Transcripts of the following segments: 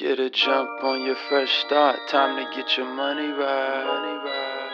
Get a jump on your fresh start. Time to get your money right.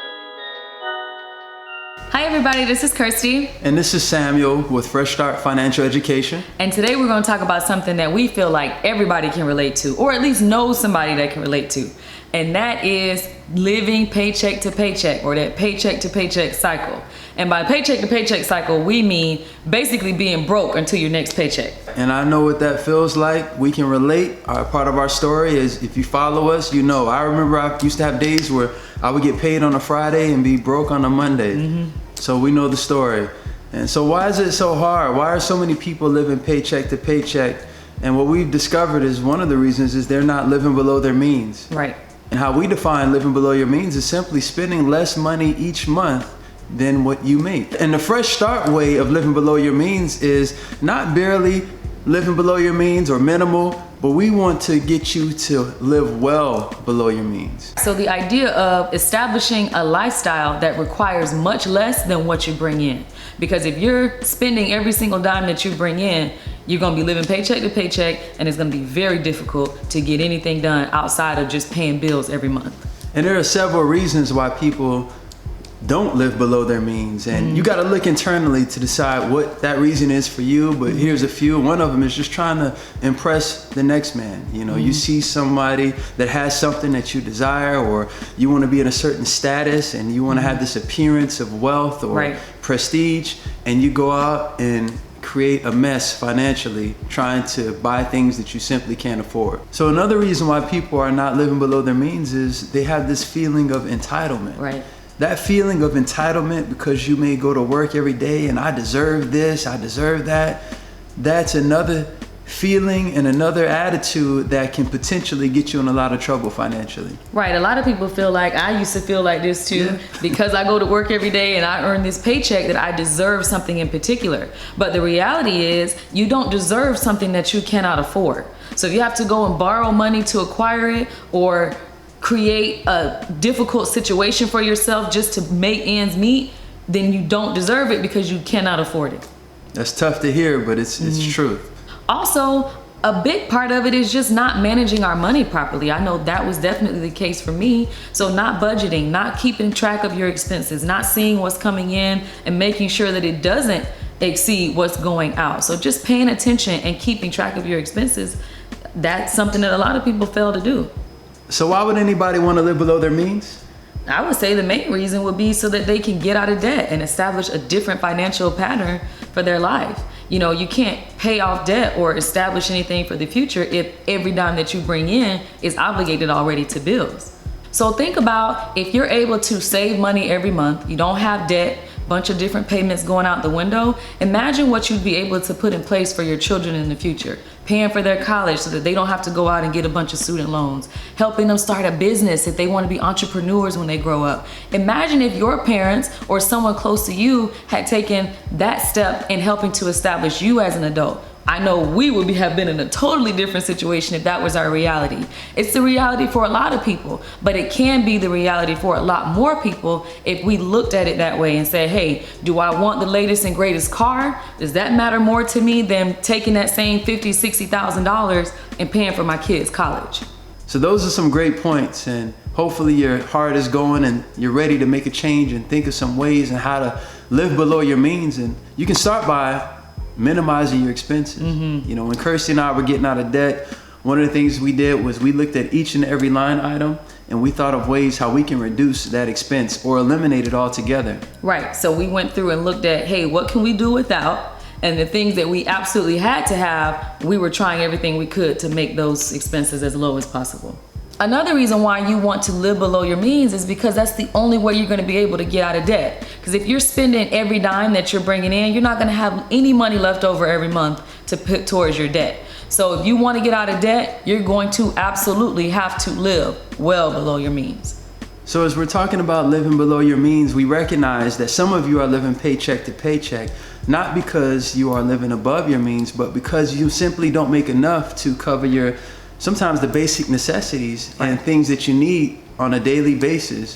Hi everybody, this is Kirsty. And this is Samuel with Fresh Start Financial Education. And today we're going to talk about something that we feel like everybody can relate to, or at least know somebody that can relate to. And that is living paycheck to paycheck, or that paycheck to paycheck cycle. And by paycheck to paycheck cycle, we mean basically being broke until your next paycheck. And I know what that feels like. We can relate. Part of our story is, if you follow us, you know. I remember I used to have days where I would get paid on a Friday and be broke on a Monday. So we know the story. And so why is it so hard? Why are so many people living paycheck to paycheck? And what we've discovered is one of the reasons is they're not living below their means. Right. And how we define living below your means is simply spending less money each month than what you make. And the fresh start way of living below your means is not barely living below your means or minimal, but we want to get you to live well below your means. So the idea of establishing a lifestyle that requires much less than what you bring in. Because if you're spending every single dime that you bring in, you're gonna be living paycheck to paycheck, and it's gonna be very difficult to get anything done outside of just paying bills every month. And there are several reasons why people don't live below their means, and you got to look internally to decide what that reason is for you. But here's a few. One of them is just trying to impress the next man. You know, you see somebody that has something that you desire, or you want to be in a certain status and you want to have this appearance of wealth or prestige, and you go out and create a mess financially trying to buy things that you simply can't afford. So another reason why people are not living below their means is they have this feeling of entitlement. Right. That feeling of entitlement, because you may go to work every day and I deserve this, I deserve that. That's another feeling and another attitude that can potentially get you in a lot of trouble financially. Right. A lot of people feel like, I used to feel like this too, because I go to work every day and I earn this paycheck, that I deserve something in particular. But the reality is, you don't deserve something that you cannot afford. So if you have to go and borrow money to acquire it, or create a difficult situation for yourself just to make ends meet, then you don't deserve it because you cannot afford it. That's tough to hear, but it's truth. Also, a big part of it is just not managing our money properly. I know that was definitely the case for me. So not budgeting, not keeping track of your expenses, not seeing what's coming in and making sure that it doesn't exceed what's going out. So just paying attention and keeping track of your expenses, that's something that a lot of people fail to do. So why would anybody want to live below their means? I would say the main reason would be so that they can get out of debt and establish a different financial pattern for their life. You know, you can't pay off debt or establish anything for the future if every dime that you bring in is obligated already to bills. So think about, if you're able to save money every month, you don't have debt, bunch of different payments going out the window, imagine what you'd be able to put in place for your children in the future. Paying for their college so that they don't have to go out and get a bunch of student loans. Helping them start a business if they want to be entrepreneurs when they grow up. Imagine if your parents or someone close to you had taken that step in helping to establish you as an adult. I know we would have been in a totally different situation if that was our reality. It's the reality for a lot of people, but it can be the reality for a lot more people if we looked at it that way and said, hey, do I want the latest and greatest car? Does that matter more to me than taking that same $50,000, $60,000 and paying for my kids' college? So those are some great points, and hopefully your heart is going and you're ready to make a change and think of some ways and how to live below your means. And you can start by minimizing your expenses. You know, when Kirsty and I were getting out of debt, one of the things we did was we looked at each and every line item and we thought of ways how we can reduce that expense or eliminate it altogether. Right, so we went through and looked at, hey, what can we do without? And the things that we absolutely had to have, we were trying everything we could to make those expenses as low as possible. Another reason why you want to live below your means is because that's the only way you're going to be able to get out of debt. Because if you're spending every dime that you're bringing in, you're not going to have any money left over every month to put towards your debt. So if you want to get out of debt, you're going to absolutely have to live well below your means. So as we're talking about living below your means, we recognize that some of you are living paycheck to paycheck, not because you are living above your means, but because you simply don't make enough to cover sometimes the basic necessities and things that you need on a daily basis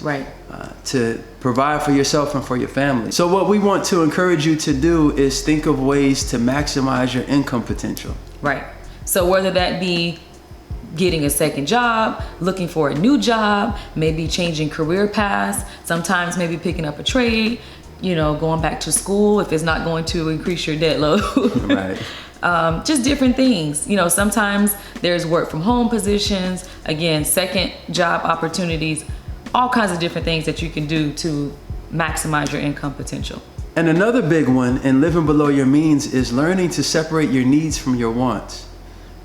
to provide for yourself and for your family. So what we want to encourage you to do is think of ways to maximize your income potential. Right. So whether that be getting a second job, looking for a new job, maybe changing career paths, sometimes maybe picking up a trade, going back to school if it's not going to increase your debt load. Right. Just different things. Sometimes there's work from home positions, again, second job opportunities, all kinds of different things that you can do to maximize your income potential. And another big one in living below your means is learning to separate your needs from your wants.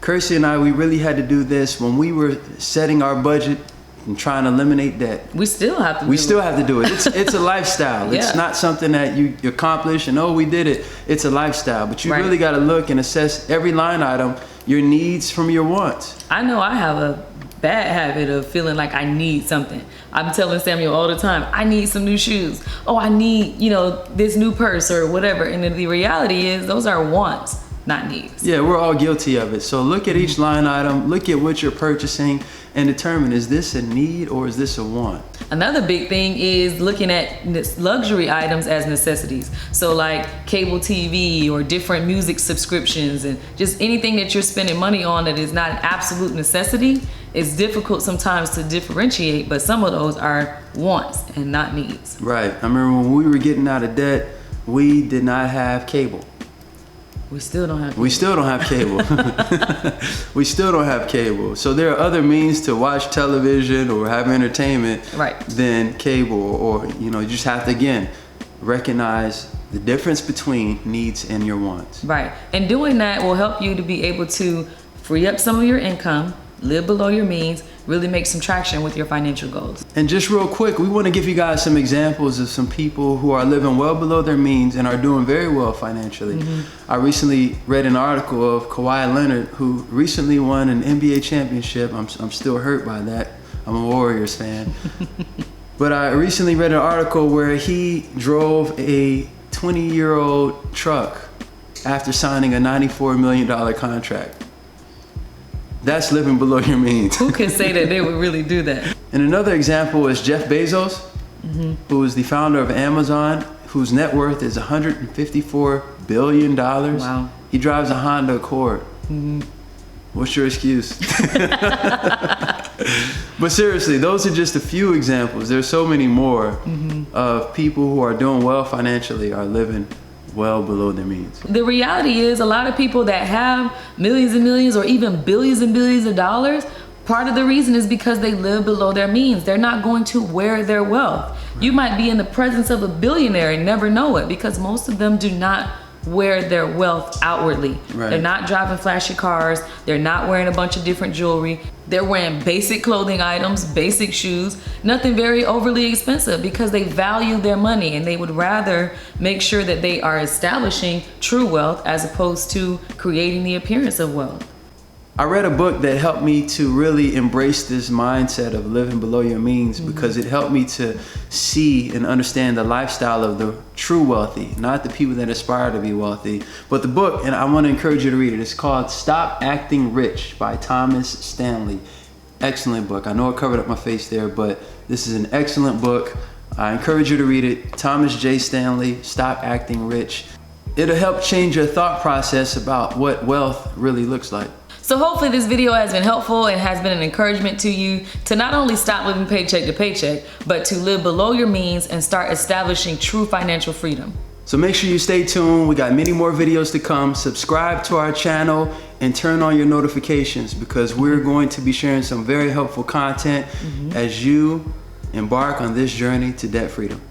Kirsty and I, we really had to do this when we were setting our budget and trying to eliminate debt. We still have to do it. It's a lifestyle. Yeah. It's not something that you accomplish and, we did it. It's a lifestyle. But you really got to look and assess every line item, your needs from your wants. I know I have a bad habit of feeling like I need something. I'm telling Samuel all the time, I need some new shoes. Oh, I need, this new purse or whatever. And then the reality is those are wants, not needs. Yeah, we're all guilty of it. So look at each line item, look at what you're purchasing, and determine, is this a need or is this a want? Another big thing is looking at luxury items as necessities. So like cable TV or different music subscriptions and just anything that you're spending money on that is not an absolute necessity. It's difficult sometimes to differentiate, but some of those are wants and not needs. Right. I remember when we were getting out of debt, we did not have cable. We still don't have cable. We still don't have cable. We still don't have cable. So there are other means to watch television or have entertainment than cable, or you just have to, again, recognize the difference between needs and your wants. Right. And doing that will help you to be able to free up some of your income, live below your means, really make some traction with your financial goals. And just real quick, we want to give you guys some examples of some people who are living well below their means and are doing very well financially. Mm-hmm. I recently read an article of Kawhi Leonard, who recently won an NBA championship. I'm still hurt by that. I'm a Warriors fan. But I recently read an article where he drove a 20-year-old truck after signing a $94 million contract. That's living below your means. Who can say that they would really do that? And another example is Jeff Bezos, who is the founder of Amazon, whose net worth is $154 billion. Wow. He drives a Honda Accord. What's your excuse? But seriously, those are just a few examples. There's so many more of people who are doing well financially are living well below their means. The reality is a lot of people that have millions and millions or even billions and billions of dollars, part of the reason is because they live below their means. They're not going to wear their wealth. You might be in the presence of a billionaire and never know it, because most of them do not wear their wealth outwardly. Right. They're not driving flashy cars. They're not wearing a bunch of different jewelry. They're wearing basic clothing items, basic shoes, nothing very overly expensive, because they value their money and they would rather make sure that they are establishing true wealth as opposed to creating the appearance of wealth. I read a book that helped me to really embrace this mindset of living below your means, because it helped me to see and understand the lifestyle of the true wealthy, not the people that aspire to be wealthy. But the book, and I want to encourage you to read it, it's called Stop Acting Rich by Thomas Stanley. Excellent book. I know I covered up my face there, but this is an excellent book. I encourage you to read it. Thomas J. Stanley, Stop Acting Rich. It'll help change your thought process about what wealth really looks like. So hopefully this video has been helpful and has been an encouragement to you to not only stop living paycheck to paycheck, but to live below your means and start establishing true financial freedom. So make sure you stay tuned. We got many more videos to come. Subscribe to our channel and turn on your notifications, because we're going to be sharing some very helpful content as you embark on this journey to debt freedom.